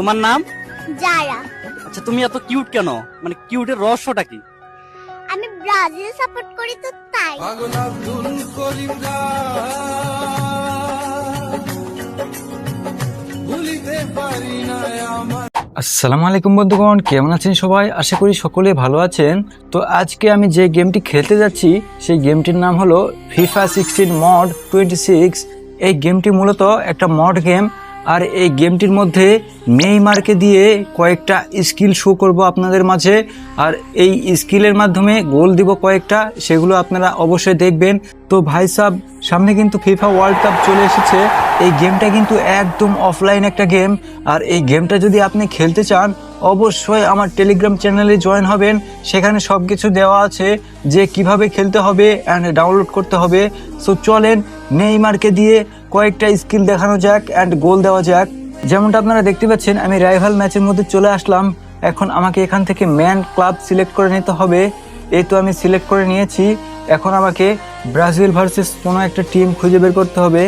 তোমার নাম? যারা। আচ্ছা তুমি এত কিউট কেন? মানে কিউটের রহস্যটা কি? আমি ব্রাজিল সাপোর্ট করি তো তাই। আসসালামু আলাইকুম বন্ধুগণ, কেমন আছেন সবাই? আশা করি সকলে ভালো আছেন। তো আজকে আমি যে গেমটি খেলতে যাচ্ছি সেই গেমটির নাম হলো FIFA 16 মড 26। এই গেমটি মূলত একটা মড গেম, আর এই গেমটির মধ্যে নেইমারকে দিয়ে কয়েকটা স্কিল শো করব আপনাদের মাঝে, আর এই স্কিলের মাধ্যমে গোল দিব কয়েকটা, সেগুলো আপনারা অবশ্যই দেখবেন। তো ভাই সাব, সামনে কিন্তু ফিফা ওয়ার্ল্ড কাপ চলে এসেছে। এই গেমটা কিন্তু একদম অফলাইন একটা গেম, আর এই গেমটা যদি আপনি খেলতে চান অবশ্যই আমার টেলিগ্রাম চ্যানেলে জয়েন হবেন। সেখানে সব কিছু দেওয়া আছে যে কিভাবে খেলতে হবে অ্যান্ড ডাউনলোড করতে হবে। সো চলেন নেইমারকে দিয়ে কয়েকটা স্কিল দেখানো যাক অ্যান্ড গোল দেওয়া যাক। যেমনটা আপনারা দেখতে পাচ্ছেন, আমি রাইভাল ম্যাচের মধ্যে চলে আসলাম। এখন আমাকে এখান থেকে ম্যান ক্লাব সিলেক্ট করে নিতে হবে। এই তো আমি সিলেক্ট করে নিয়েছি। এখন আমাকে ব্রাজিল ভার্সেস কোনো একটা টিম খুঁজে বের করতে হবে।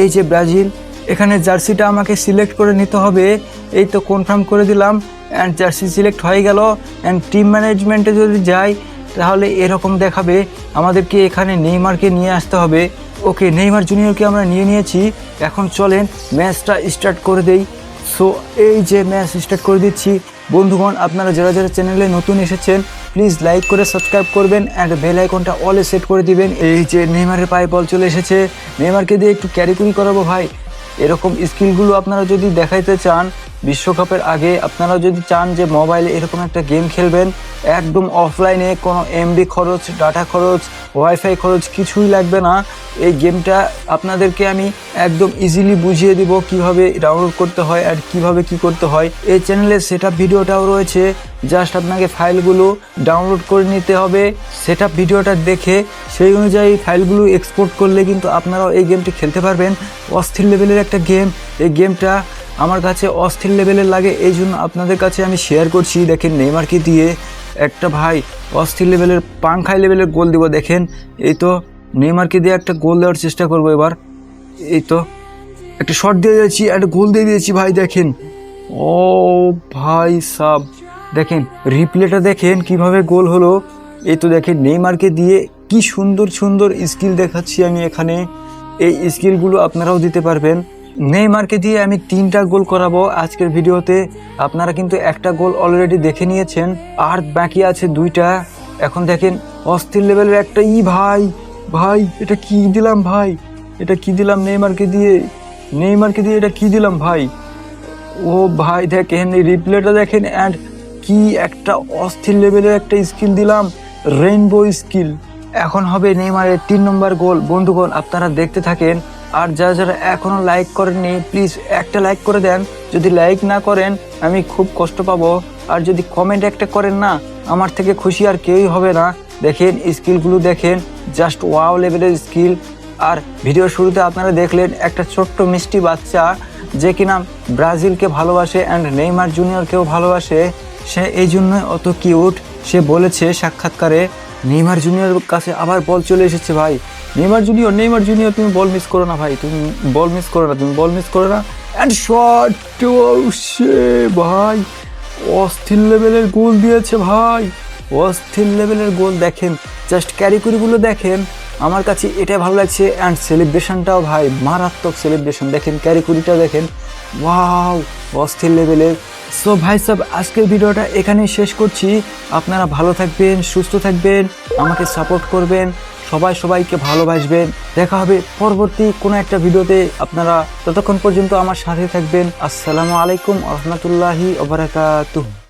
এই যে ব্রাজিল, এখানে জার্সিটা আমাকে সিলেক্ট করে নিতে হবে। এই তো কনফার্ম করে দিলাম অ্যান্ড জার্সি সিলেক্ট হয়ে গেল। অ্যান্ড টিম ম্যানেজমেন্টে যদি যাই তাহলে এরকম দেখাবে। আমাদেরকে এখানে নেইমারকে নিয়ে আসতে হবে। ওকে, নেইমার জুনিয়রকে আমরা নিয়ে নিয়েছি। এখন চলেন ম্যাচটা স্টার্ট করে দেই। সো এই যে ম্যাচ স্টার্ট করে দিচ্ছি। বন্ধুগণ, আপনারা যারা যারা চ্যানেলে নতুন এসেছেন প্লিজ লাইক করে সাবস্ক্রাইব করবেন অ্যান্ড বেল আইকনটা অলে সেট করে দিবেন। এই যে নেইমারের পায়ে বল চলে এসেছে, নেইমারকে দিয়ে একটু ক্যারি করাবো ভাই। এরকম স্কিলগুলো আপনারা যদি দেখাইতে চান বিশ্বকাপের আগে, আপনারা যদি চান যে মোবাইলে এরকম একটা গেম খেলবেন একদম অফলাইনে, কোনো এমবি খরচ, ডাটা খরচ, ওয়াইফাই খরচ কিছুই লাগবে না, এই গেমটা আপনাদেরকে আমি একদম ইজিলি বুঝিয়ে দিব কিভাবে ডাউনলোড করতে হয় আর কিভাবে কি করতে হয়। এই চ্যানেলের সেটআপ ভিডিওটাও রয়েছে, জাস্ট আপনাকে ফাইলগুলো ডাউনলোড করে নিতে হবে। সেটআপ ভিডিওটা দেখে সেই অনুযায়ী ফাইলগুলো এক্সপোর্ট করলে কিন্তু আপনারাও এই গেমটি খেলতে পারবেন। অস্থির লেভেলের একটা গেম। এই গেমটা আমার কাছে অস্থির লেভেলের লাগে, এই জন্য আপনাদের কাছে আমি শেয়ার করছি। দেখেন নেইমারকে দিয়ে একটা ভাই অস্থির লেভেলের পাংখাই লেভেলের গোল দিব। দেখেন এই তো নেইমারকে দিয়ে একটা গোল দেওয়ার চেষ্টা করবো এবার। এই তো একটা শট দিয়ে দিয়েছি, একটা গোল দিয়ে দিয়েছি ভাই। দেখেন ও ভাই সাব, দেখেন রিপ্লেটা দেখেন কিভাবে গোল হলো। এই তো দেখেন নেইমারকে দিয়ে কি সুন্দর সুন্দর স্কিল দেখাচ্ছি আমি এখানে। এই স্কিলগুলো আপনারাও দিতে পারবেন। নেইমারকে দিয়ে আমি 3টা গোল করাবো আজকের ভিডিওতে। আপনারা কিন্তু একটা গোল অলরেডি দেখে নিয়েছেন, আর বাকি আছে 2টা। এখন দেখেন অস্থির লেভেলের একটা ভাই ভাই এটা কি দিলাম ভাই, এটা কি দিলাম নেইমারকে দিয়ে এটা কি দিলাম ভাই। ও ভাই দেখেন এই রিপ্লেটা দেখেন, অ্যান্ড কি একটা অস্থির লেভেলের একটা স্কিল দিলাম, রেইনবো স্কিল। এখন হবে নেইমারের 3 নম্বর গোল। বন্ধুগণ, আপনারা দেখতে থাকেন। আর যারা যারা এখনো লাইক করেননি প্লিজ একটা লাইক করে দেন। যদি লাইক না করেন আমি খুব কষ্ট পাবো, আর যদি কমেন্ট একটা করেন না, আমার থেকে খুশি আর কেউই হবে না। দেখেন স্কিলগুলো দেখেন, জাস্ট ওয়াও লেভেলের স্কিল। আর ভিডিওর শুরুতে আপনারা দেখলেন একটা ছোট্ট মিষ্টি বাচ্চা যে কিনা ব্রাজিলকে ভালোবাসে অ্যান্ড নেইমার জুনিয়রকেও ভালোবাসে। সে এই জন্যই অত কিউট। সে বলেছে সাক্ষাৎকারে, নেইমার জুনিয়রের কাছে আবার বল চলে এসেছে ভাই। নেইমার জুনিয়র তুমি বল মিস করো না ভাই, তুমি বল মিস করো না। অ্যান্ড শট ভাই, অস্থির লেভেলের গোল দিয়েছে ভাই, অস্থির লেভেলের গোল। দেখেন জাস্ট ক্যারিকুরিগুলো দেখেন, আমার কাছে এটাই ভালো লাগছে। অ্যান্ড সেলিব্রেশনটাও ভাই মারাত্মক সেলিব্রেশন। দেখেন ক্যারিকুরিটা দেখেন, ওয়াও অস্থির লেভেলের। সো ভাই সব, আজকের ভিডিওটা এখানেই শেষ করছি। আপনারা ভালো থাকবেন, সুস্থ থাকবেন, আমাকে সাপোর্ট করবেন, সবাইকে ভালোবাসবেন। দেখা হবে পরবর্তী কোনো একটা ভিডিওতে। আপনারা ততক্ষণ পর্যন্ত আমার সাথে থাকবেন। আসসালামু আলাইকুম ওয়া রাহমাতুল্লাহি ওয়া বারাকাতুহু।